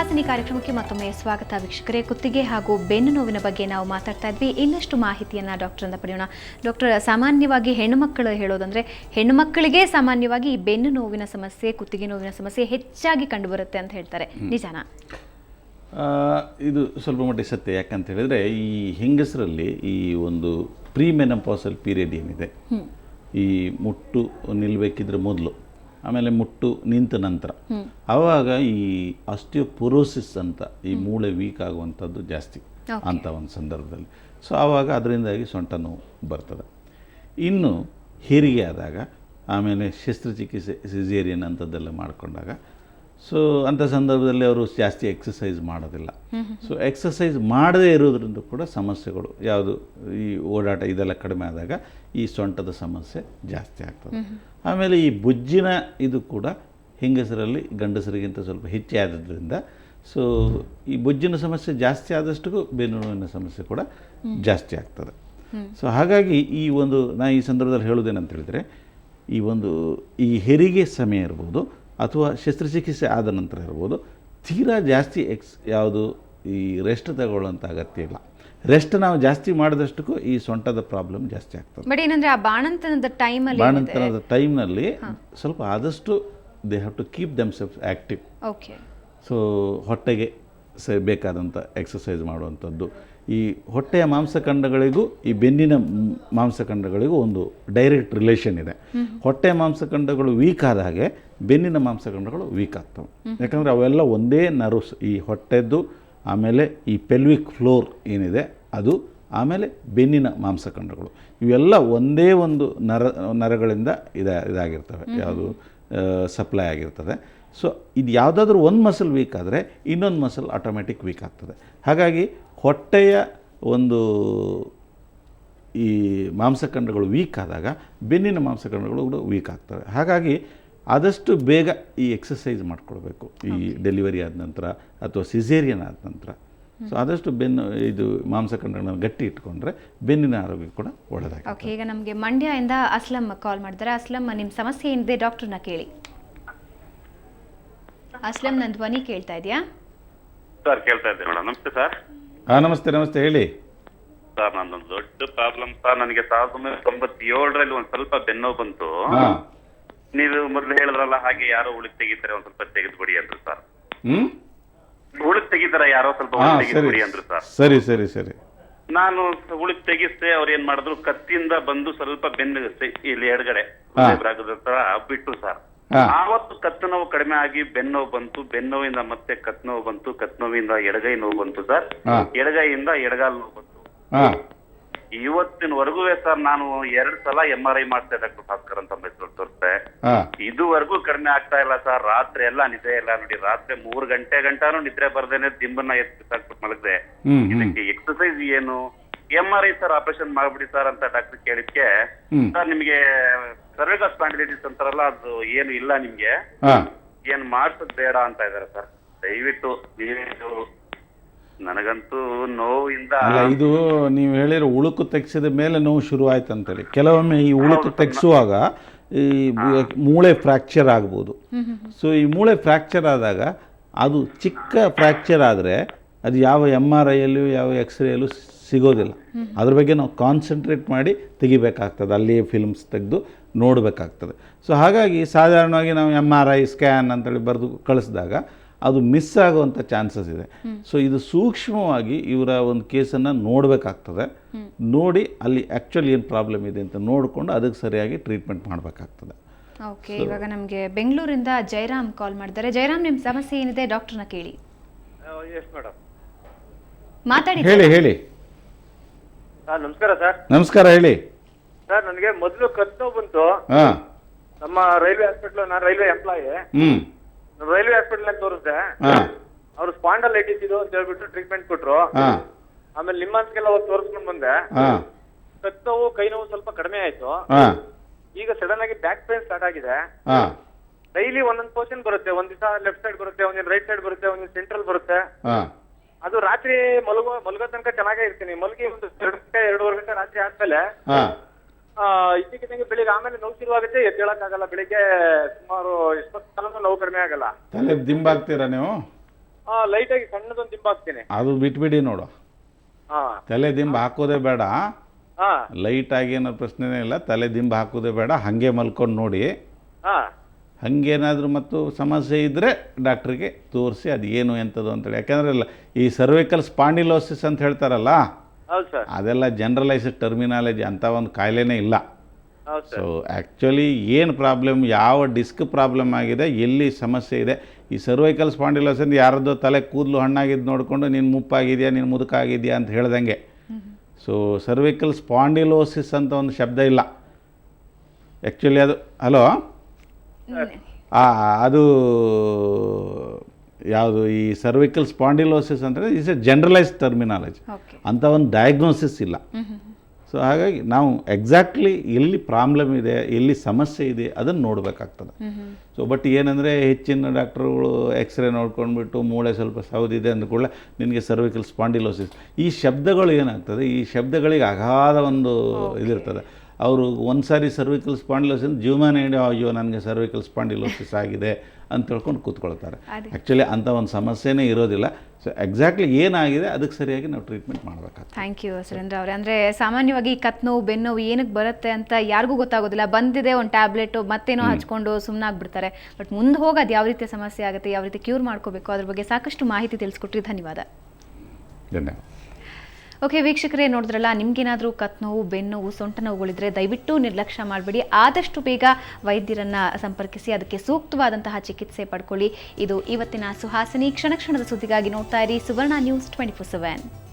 ಯೋಗಾಸನಿ ಕಾರ್ಯಕ್ರಮಕ್ಕೆ ಮತ್ತೊಮ್ಮೆ ಸ್ವಾಗತ ವೀಕ್ಷಕರೇ. ಕುತ್ತಿಗೆ ಹಾಗೂ ಬೆನ್ನು ನೋವಿನ ಬಗ್ಗೆ ನಾವು ಮಾತಾಡ್ತಾ ಇದ್ವಿ. ಇನ್ನಷ್ಟು ಮಾಹಿತಿಯನ್ನು ಡಾಕ್ಟರಿಂದ ಪಡೆಯೋಣ. ಡಾಕ್ಟರ್, ಸಾಮಾನ್ಯವಾಗಿ ಹೆಣ್ಣುಮಕ್ಕಳು ಹೇಳೋದಂದ್ರೆ ಹೆಣ್ಣುಮಕ್ಕಳಿಗೆ ಸಾಮಾನ್ಯವಾಗಿ ಈ ಬೆನ್ನು ನೋವಿನ ಸಮಸ್ಯೆ, ಕುತ್ತಿಗೆ ನೋವಿನ ಸಮಸ್ಯೆ ಹೆಚ್ಚಾಗಿ ಕಂಡುಬರುತ್ತೆ ಅಂತ ಹೇಳ್ತಾರೆ, ನಿಜಾನಾ? ಇದು ಸ್ವಲ್ಪ ಮಟ್ಟಿಗೆ ಸತ್ಯ. ಯಾಕಂತ ಹೇಳಿದ್ರೆ ಈ ಹೆಂಗಸರಲ್ಲಿ ಈ ಒಂದು ಪ್ರೀ ಮೆನೋಪಾಸಲ್ ಪೀರಿಯಡ್ ಏನಿದೆ, ಈ ಮುಟ್ಟು ನಿಲ್ಲಬೇಕಿದ್ರೆ ಮೊದಲು, ಆಮೇಲೆ ಮುಟ್ಟು ನಿಂತ ನಂತರ, ಆವಾಗ ಈ ಆಸ್ಟಿಯೋಪೊರೋಸಿಸ್ ಅಂತ ಈ ಮೂಳೆ ವೀಕ್ ಆಗುವಂಥದ್ದು ಜಾಸ್ತಿ ಅಂತ ಒಂದು ಸಂದರ್ಭದಲ್ಲಿ. ಸೊ ಆವಾಗ ಅದರಿಂದಾಗಿ ಸೊಂಟ ನೋವು ಬರ್ತದೆ. ಇನ್ನು ಹೆರಿಗೆ ಆದಾಗ, ಆಮೇಲೆ ಶಸ್ತ್ರಚಿಕಿತ್ಸೆ ಸಿಸೇರಿಯನ್ ಅಂಥದ್ದೆಲ್ಲ ಮಾಡಿಕೊಂಡಾಗ, ಸೊ ಅಂಥ ಸಂದರ್ಭದಲ್ಲಿ ಅವರು ಜಾಸ್ತಿ ಎಕ್ಸಸೈಸ್ ಮಾಡೋದಿಲ್ಲ. ಸೊ ಎಕ್ಸಸೈಸ್ ಮಾಡದೇ ಇರೋದ್ರಿಂದ ಕೂಡ ಸಮಸ್ಯೆಗಳು ಯಾವುದು, ಈ ಓಡಾಟ ಇದೆಲ್ಲ ಕಡಿಮೆ ಆದಾಗ ಈ ಸೊಂಟದ ಸಮಸ್ಯೆ ಜಾಸ್ತಿ ಆಗ್ತದೆ. ಆಮೇಲೆ ಈ ಬೊಜ್ಜಿನ ಇದು ಕೂಡ ಹೆಂಗಸರಲ್ಲಿ ಗಂಡಸರಿಗಿಂತ ಸ್ವಲ್ಪ ಹೆಚ್ಚೇ ಆದ್ರಿಂದ, ಸೊ ಈ ಬೊಜ್ಜಿನ ಸಮಸ್ಯೆ ಜಾಸ್ತಿ ಆದಷ್ಟು ಬೆನ್ನು ನೋವಿನ ಸಮಸ್ಯೆ ಕೂಡ ಜಾಸ್ತಿ ಆಗ್ತದೆ. ಸೊ ಹಾಗಾಗಿ ನಾ ಈ ಸಂದರ್ಭದಲ್ಲಿ ಹೇಳೋದೇನಂತ ಹೇಳಿದರೆ, ಈ ಹೆರಿಗೆ ಸಮಯ ಇರ್ಬೋದು ಅಥವಾ ಶಸ್ತ್ರಚಿಕಿತ್ಸೆ ಆದ ನಂತರ ಇರ್ಬೋದು, ತೀರಾ ಜಾಸ್ತಿ ಯಾವುದು ಈ ರೆಸ್ಟ್ ತಗೊಳ್ಳೋಂಥ ಅಗತ್ಯ ಇಲ್ಲ. ರೆಸ್ಟ್ ನಾವು ಜಾಸ್ತಿ ಮಾಡಿದಷ್ಟಕ್ಕೂ ಈ ಸೊಂಟದ ಪ್ರಾಬ್ಲಮ್ ಜಾಸ್ತಿ ಆಗ್ತದೆ. ಬಟ್ ಏನಂದ್ರೆ ಆ ಬಾಣಂತನದ ಟೈಮ್ನಲ್ಲಿ ಸ್ವಲ್ಪ ಆದಷ್ಟು they have to keep themselves active. Okay. So ಹೊಟ್ಟೆಗೆ ಬೇಕಾದಂಥ ಎಕ್ಸಸೈಸ್ ಮಾಡುವಂಥದ್ದು, ಈ ಹೊಟ್ಟೆಯ ಮಾಂಸಖಂಡಗಳಿಗೂ ಈ ಬೆನ್ನಿನ ಮಾಂಸಖಂಡಗಳಿಗೂ ಒಂದು ಡೈರೆಕ್ಟ್ ರಿಲೇಷನ್ ಇದೆ. ಹೊಟ್ಟೆಯ ಮಾಂಸಖಂಡಗಳು ವೀಕ್ ಆದ ಹಾಗೆ ಬೆನ್ನಿನ ಮಾಂಸಖಂಡಗಳು ವೀಕ್ ಆಗ್ತವೆ. ಯಾಕಂದರೆ ಅವೆಲ್ಲ ಒಂದೇ ನರ್ವ್ಸ್, ಈ ಹೊಟ್ಟೆದ್ದು, ಆಮೇಲೆ ಈ ಪೆಲ್ವಿಕ್ ಫ್ಲೋರ್ ಏನಿದೆ ಅದು, ಆಮೇಲೆ ಬೆನ್ನಿನ ಮಾಂಸಖಂಡಗಳು, ಇವೆಲ್ಲ ಒಂದೇ ಒಂದು ನರಗಳಿಂದ ಇದಾಗಿರ್ತವೆ, ಯಾವುದು ಸಪ್ಲೈ ಆಗಿರ್ತದೆ. ಸೊ ಇದು ಯಾವುದಾದ್ರೂ ಒಂದು ಮಸಲ್ ವೀಕ್ ಆದರೆ ಇನ್ನೊಂದು ಮಸಲ್ ಆಟೋಮೆಟಿಕ್ ವೀಕ್ ಆಗ್ತದೆ. ಹಾಗಾಗಿ ಹೊಟ್ಟೆಯ ಈ ಮಾಂಸಖಂಡಗಳು ವೀಕ್ ಆದಾಗ ಬೆನ್ನಿನ ಮಾಂಸಖಂಡಗಳು ಕೂಡ ವೀಕ್ ಆಗ್ತವೆ. ಹಾಗಾಗಿ ಆದಷ್ಟು ಬೇಗ ಈ ಎಕ್ಸಸೈಸ್ ಮಾಡ್ಕೊಳ್ಬೇಕು, ಈ ಡೆಲಿವರಿ ಆದ ನಂತರ ಅಥವಾ ಸಿಸೇರಿಯನ್ ಆದ ನಂತರ. ಸೊ ಆದಷ್ಟು ಮಾಂಸಖಂಡಗಳನ್ನು ಗಟ್ಟಿ ಇಟ್ಕೊಂಡ್ರೆ ಬೆನ್ನಿನ ಆರೋಗ್ಯ ಕೂಡ ಒಳ್ಳೆಯದಾಗುತ್ತೆ. ಓಕೆ, ಈಗ ನಮಗೆ ಮಂಡ್ಯದಿಂದ ಅಸ್ಲಂ ಕಾಲ್ ಮಾಡಿದ್ದಾರೆ. ಅಸ್ಲಂ, ನಿಮ್ಮ ಸಮಸ್ಯೆ ಏನಿದೆ ಡಾಕ್ಟರ್ನ ಕೇಳಿ. ಅಸ್ಲಂ, ನನ್ನ ಧ್ವನಿ ಕೇಳ್ತಾ ಇದೆಯಾ? ಸರ್ ಕೇಳ್ತಾ ಇದ್ದೆ ಮೇಡಮ್. ನಮಸ್ತೆ ಸರ್. ನಮಸ್ತೆ ಹೇಳಿ ಸರ್. ನಂದೊಂದು ದೊಡ್ಡ ಪ್ರಾಬ್ಲಮ್ ಸರ್. ನನಗೆ 1997ರಲ್ಲಿ ಒಂದು ಸ್ವಲ್ಪ ಬೆನ್ನೋ ಬಂತು. ನೀವು ಮೊದಲು ಹೇಳಿದ್ರಲ್ಲ ಹಾಗೆ ಯಾರೋ ಉಳಿಕ್ ತೆಗಿತಾರೆ, ಒಂದ್ ಸ್ವಲ್ಪ ತೆಗೆದುಬಿಡಿ ಅಂದ್ರು ಸರ್. ಉಳಿಕ್ ತೆಗಿತಾರೆ ಯಾರೋ ಸ್ವಲ್ಪ ತೆಗೆದುಬಿಡಿ ಅಂದ್ರು ಸರ್. ಸರಿ. ನಾನು ಉಳಿಕ್ ತೆಗಿಸ್ದೆ. ಅವ್ರು ಏನ್ ಮಾಡಿದ್ರು, ಕತ್ತಿಯಿಂದ ಬಂದು ಸ್ವಲ್ಪ ಬೆನ್ನು ಇಲ್ಲಿ ಎಡಗಡೆ ಭಾಗದ ಹತ್ರ ಬಿಟ್ಟು ಸರ್. ಆವತ್ತು ಕತ್ತು ನೋವು ಕಡಿಮೆ ಆಗಿ ಬೆನ್ನೋವು ಬಂತು. ಬೆನ್ನೋವಿಂದ ಮತ್ತೆ ಕತ್ ನೋವು ಬಂತು. ಕತ್ ನೋವಿಂದ ಎಡಗೈ ನೋವು ಬಂತು ಸರ್. ಎಡಗೈಯಿಂದ ಎಡಗಾಲ್ ನೋವು ಬಂತು. ಇವತ್ತಿನವರೆಗೂ ಸರ್ ನಾನು 2 ಸಲ MRI ಮಾಡ್ತಾ ಡಾಕ್ಟರ್ ಭಾಸ್ಕರ್ ಅಂತ ಮೈಸೂರು ತೋರಿಸ್ದೆ. ಇದುವರೆಗೂ ಕಡಿಮೆ ಆಗ್ತಾ ಇಲ್ಲ ಸರ್. ರಾತ್ರಿ ಎಲ್ಲ ನಿದ್ದೆ ಇಲ್ಲ ನೋಡಿ. ರಾತ್ರಿ 3 ಗಂಟೆನೂ ನಿದ್ರೆ ಬರ್ದೇನೆ ದಿಂಬನ್ನ ಎತ್ತಿಬಿಟ್ಟು ಮಲಗಿದೆ. ಇದಕ್ಕೆ ಎಕ್ಸಸೈಸ್ ಏನು? MRI ಸರ್ ಆಪರೇಷನ್ ಮಾಡ್ಬಿಡಿ ಸರ್ ಅಂತ ಡಾಕ್ಟರ್ ಕೇಳಿದ್ಕೆ, ಸರ್ ನಿಮ್ಗೆ ಸರ್ವಿಕಲ್ ಸ್ಪಾಂಡಿಲೈಟಿಸ್ ಅಂತಾರಲ್ಲ, ಅದು ಏನು ಇಲ್ಲ, ನಿಮ್ಗೆ ಏನ್ ಮಾಡ್ಸೋದ್ ಬೇಡ ಅಂತ ಇದಾರೆ ಸರ್. ದಯವಿಟ್ಟು ನನಗಂತೂ ನೋವಿಂದ ಇದು ನೀವು ಹೇಳಿರೋ ಉಳುಕು ತೆಗ್ಸಿದ ಮೇಲೆ ನೋವು ಶುರು ಆಯ್ತು ಅಂತೇಳಿ. ಕೆಲವೊಮ್ಮೆ ಈ ಉಳುಕು ತೆಗ್ಸುವಾಗ ಈ ಮೂಳೆ ಫ್ರ್ಯಾಕ್ಚರ್ ಆಗ್ಬೋದು. ಸೊ ಈ ಮೂಳೆ ಫ್ರ್ಯಾಕ್ಚರ್ ಆದಾಗ ಅದು ಚಿಕ್ಕ ಫ್ರ್ಯಾಕ್ಚರ್ ಆದರೆ ಅದು ಯಾವ MRIಯಲ್ಲೂ ಯಾವ ಎಕ್ಸ್ರೇಯಲ್ಲೂ ಸಿಗೋದಿಲ್ಲ. ಅದ್ರ ಬಗ್ಗೆ ನಾವು ಕಾನ್ಸಂಟ್ರೇಟ್ ಮಾಡಿ ತೆಗಿಬೇಕಾಗ್ತದೆ, ಅಲ್ಲಿಯೇ ಫಿಲ್ಮ್ಸ್ ತೆಗೆದು ನೋಡಬೇಕಾಗ್ತದೆ. ಸೊ ಹಾಗಾಗಿ ಸಾಧಾರಣವಾಗಿ ನಾವು MRI ಸ್ಕ್ಯಾನ್ ಅಂತೇಳಿ ಬರೆದು ಕಳಿಸಿದಾಗ ಅದು ಮಿಸ್ ಆಗುವಂಥ ಚಾನ್ಸಸ್ ಇದೆ. ಸೊ ಇದು ಸೂಕ್ಷ್ಮವಾಗಿ ಇವರ ಒಂದು ಕೇಸನ್ನು ನೋಡಬೇಕಾಗ್ತದೆ. ನೋಡಿ ಅಲ್ಲಿ ಆ್ಯಕ್ಚುಲಿ ಏನು ಪ್ರಾಬ್ಲಮ್ ಇದೆ ಅಂತ ನೋಡಿಕೊಂಡು ಅದಕ್ಕೆ ಸರಿಯಾಗಿ ಟ್ರೀಟ್ಮೆಂಟ್ ಮಾಡಬೇಕಾಗ್ತದೆ. ಓಕೆ, ಇವಾಗ ನಮಗೆ ಬೆಂಗಳೂರಿಂದ ಜಯರಾಮ್ ಕಾಲ್ ಮಾಡಿದ್ದಾರೆ. ಜಯರಾಮ್, ನಿಮ್ಮ ಸಮಸ್ಯೆ ಏನಿದೆ ಡಾಕ್ಟರ್ನ ಕೇಳಿ. ಎಸ್ ಮೇಡಮ್, ಮಾತಾಡಿ. ಹೇಳಿ. ನಮಸ್ಕಾರ ಸರ್. ನಮಸ್ಕಾರ, ಹೇಳಿ ಸರ್. ನನಗೆ ಮೊದಲು ಕತ್ತು ನೋವು ಬಂತು. ನಮ್ಮ ರೈಲ್ವೆ ಹಾಸ್ಪಿಟಲ್, ನಾನು ರೈಲ್ವೆ ಎಂಪ್ಲಾಯಿ. ರೈಲ್ವೆ ಹಾಸ್ಪಿಟಲ್ ತೋರಿಸ್ದೆ. ಅವ್ರು ಸ್ಪಾಂಡಲೈಟಿಸ್ ಇದು ಅಂತ ಹೇಳ್ಬಿಟ್ಟು ಟ್ರೀಟ್ಮೆಂಟ್ ಕೊಟ್ರು. ಆಮೇಲೆ ನಿಮ್ಮನ್ಸ್ಗೆಲ್ಲ ಹೋಗಿ ತೋರಿಸ್ಕೊಂಡು ಬಂದೆ. ಕತ್ತು ನೋವು, ಕೈ ನೋವು ಸ್ವಲ್ಪ ಕಡಿಮೆ ಆಯ್ತು. ಈಗ ಸಡನ್ ಆಗಿ ಬ್ಯಾಕ್ ಪೇನ್ ಸ್ಟಾರ್ಟ್ ಆಗಿದೆ. ಡೈಲಿ ಒಂದೊಂದು ಪೋರ್ಷನ್ ಬರುತ್ತೆ. ಒಂದ್ ದಿವಸ ಲೆಫ್ಟ್ ಸೈಡ್ ಬರುತ್ತೆ, ಒಂದಿನ ರೈಟ್ ಸೈಡ್ ಬರುತ್ತೆ, ಒಂದಿನ ಸೆಂಟ್ರಲ್ ಬರುತ್ತೆ. ಅದು ರಾತ್ರಿ ಮಲಗೋ ತನಕ ಚೆನ್ನಾಗೇ ಇರ್ತೀನಿ. ಮಲಗಿ ಒಂದು 2-2.5 ಗಂಟೆ ರಾತ್ರಿ ಆದ್ಮೇಲೆ ಇದ್ದಕ್ಕಿದ್ದಂಗೆ ಬೆಳಿಗ್ಗೆ ಆಮೇಲೆ ನೋವು ಶುರುವಾಗುತ್ತೆ. ಎದ್ದೇಳಕ್ಕಾಗಲ್ಲ. ಬೆಳಿಗ್ಗೆ ಸುಮಾರು 20 ನೋವು ಕಡಿಮೆ ಆಗಲ್ಲ. ತಲೆ ದಿಂಬಾಗ್ತೀರಾ ನೀವು? ಲೈಟ್ ಆಗಿ ಸಣ್ಣದೊಂದು ದಿಂಬು ಹಾಕ್ತೀನಿ. ಅದು ಬಿಟ್ಬಿಡಿ ನೋಡು, ಹಾ ತಲೆ ದಿಂಬು ಹಾಕೋದೇ ಬೇಡ. ಹಾ ಲೈಟಾಗಿ ಏನೋ ಪ್ರಶ್ನೆನೇ ಇಲ್ಲ, ತಲೆ ದಿಂಬು ಹಾಕೋದೇ ಬೇಡ, ಹಾಗೆ ಮಲ್ಕೊಂಡು ನೋಡಿ. ಹಾ ಹಾಗೇನಾದರೂ ಮತ್ತು ಸಮಸ್ಯೆ ಇದ್ದರೆ ಡಾಕ್ಟ್ರಿಗೆ ತೋರಿಸಿ ಅದು ಏನು ಎಂಥದ್ದು ಅಂತೇಳಿ. ಯಾಕೆಂದರೆ ಈ ಸರ್ವಿಕಲ್ ಸ್ಪಾಂಡಿಲೋಸಿಸ್ ಅಂತ ಹೇಳ್ತಾರಲ್ಲ, ಹೌದು ಸರ್. ಅದೆಲ್ಲ ಜನರಲೈಸ್ಡ್ ಟರ್ಮಿನಾಲಜಿ, ಅಂಥ ಒಂದು ಕಾಯಿಲೆನೇ ಇಲ್ಲ. ಹೌದು ಸೊ ಸರ್. ಆ್ಯಕ್ಚುಲಿ ಏನು ಪ್ರಾಬ್ಲಮ್, ಯಾವ ಡಿಸ್ಕ್ ಪ್ರಾಬ್ಲಮ್ ಆಗಿದೆ, ಎಲ್ಲಿ ಸಮಸ್ಯೆ ಇದೆ. ಈ ಸರ್ವೈಕಲ್ ಸ್ಪಾಂಡಿಲೋಸಿಸ್ ಯಾರದ್ದು ತಲೆ ಕೂದಲು ಹಣ್ಣಾಗಿದ್ದು ನೋಡಿಕೊಂಡು ನೀನು ಮುಪ್ಪಾಗಿದೆಯಾ, ನೀನು ಮುದುಕಾಗಿದೆಯಾ ಅಂತ ಹೇಳ್ದಂಗೆ. ಸೊ ಸರ್ವಿಕಲ್ ಸ್ಪಾಂಡಿಲೋಸಿಸ್ ಅಂತ ಒಂದು ಶಬ್ದ ಇಲ್ಲ ಆ್ಯಕ್ಚುಲಿ. ಅದು ಹಲೋ ಅದು ಯಾವುದು, ಈ ಸರ್ವಿಕಲ್ ಸ್ಪಾಂಡಿಲೋಸಿಸ್ ಅಂದರೆ is A generalised terminology, okay. ಅಂಥ ಒಂದು ಡಯಾಗ್ನೋಸಿಸ್ ಇಲ್ಲ. ಸೊ ಹಾಗಾಗಿ ನಾವು ಎಕ್ಸಾಕ್ಟ್ಲಿ ಎಲ್ಲಿ ಪ್ರಾಬ್ಲಮ್ ಇದೆ, ಎಲ್ಲಿ ಸಮಸ್ಯೆ ಇದೆ ಅದನ್ನು ನೋಡಬೇಕಾಗ್ತದೆ. ಸೊ ಬಟ್ ಏನಂದರೆ ಹೆಚ್ಚಿನ ಡಾಕ್ಟ್ರುಗಳು ಎಕ್ಸ್ರೇ ನೋಡ್ಕೊಂಡ್ಬಿಟ್ಟು ಮೂಳೆ ಸ್ವಲ್ಪ ಸೌದಿದೆ ಅಂದ ಕೂಡಲೇ ನಿನಗೆ ಸರ್ವಿಕಲ್ ಸ್ಪಾಂಡಿಲೋಸಿಸ್, ಈ ಶಬ್ದಗಳು ಏನಾಗ್ತದೆ, ಈ ಶಬ್ದಗಳಿಗೆ ಅಗಾಧ ಒಂದು ಇದಿರ್ತದೆ. ಅವರು ಒಂದು ಸಾರಿ ಸರ್ವಿಕಲ್ ಸ್ಪಾಂಡಿಲೋಸಿಸ್ ಜೀವಮಾನ ಇಡೀ ಅಯ್ಯೋ ನನಗೆ ಸರ್ವಿಕಲ್ ಸ್ಪಾಂಡಿಲೋಸಿಸ್ ಆಗಿದೆ ಅಂತ ಹೇಳ್ಕೊಂಡು ಕೂತ್ಕೊಳ್ತಾರೆ. ಆ್ಯಕ್ಚುಲಿ ಅಂಥ ಒಂದು ಸಮಸ್ಯೆನೇ ಇರೋದಿಲ್ಲ. ಸೊ ಎಕ್ಸಾಕ್ಟ್ಲಿ ಏನಾಗಿದೆ ಅದಕ್ಕೆ ಸರಿಯಾಗಿ ನಾವು ಟ್ರೀಟ್ಮೆಂಟ್ ಮಾಡಬೇಕಾಗ್ತದೆ. ಥ್ಯಾಂಕ್ ಯು ಸುರೇಂದ್ರ ಅವರೇ. ಅಂದರೆ ಸಾಮಾನ್ಯವಾಗಿ ಕತ್ನೋವು ಬೆನ್ನೋವು ಏನಕ್ಕೆ ಬರುತ್ತೆ ಅಂತ ಯಾರಿಗೂ ಗೊತ್ತಾಗೋದಿಲ್ಲ. ಬಂದಿದೆ ಒಂದು ಟ್ಯಾಬ್ಲೆಟು ಮತ್ತೇನೋ ಹಚ್ಕೊಂಡು ಸುಮ್ಮನಾಗ್ಬಿಡ್ತಾರೆ. ಬಟ್ ಮುಂದೆ ಹೋಗಿ ಅದು ಯಾವ ರೀತಿ ಸಮಸ್ಯೆ ಆಗುತ್ತೆ, ಯಾವ ರೀತಿ ಕ್ಯೂರ್ ಮಾಡ್ಕೋಬೇಕು, ಅದ್ರ ಬಗ್ಗೆ ಸಾಕಷ್ಟು ಮಾಹಿತಿ ತಿಳಿಸ್ಕೊಟ್ರಿ. ಧನ್ಯವಾದ. ಧನ್ಯವಾದ. ಓಕೆ ವೀಕ್ಷಕರೇ, ನೋಡಿದ್ರಲ್ಲ, ನಿಮ್ಗೇನಾದರೂ ಕತ್ನೋವು, ಬೆನ್ನೋವು, ಸೊಂಟ ನೋವುಗಳಿದ್ರೆ ದಯವಿಟ್ಟು ನಿರ್ಲಕ್ಷ್ಯ ಮಾಡಬೇಡಿ. ಆದಷ್ಟು ಬೇಗ ವೈದ್ಯರನ್ನು ಸಂಪರ್ಕಿಸಿ ಅದಕ್ಕೆ ಸೂಕ್ತವಾದಂತಹ ಚಿಕಿತ್ಸೆ ಪಡ್ಕೊಳ್ಳಿ. ಇದು ಇವತ್ತಿನ ಸುಹಾಸಿನಿ. ಕ್ಷಣ ಕ್ಷಣದ ಸುದ್ದಿಗಾಗಿ ನೋಡ್ತಾ ಇರಿ ಸುವರ್ಣ ನ್ಯೂಸ್ 24/7.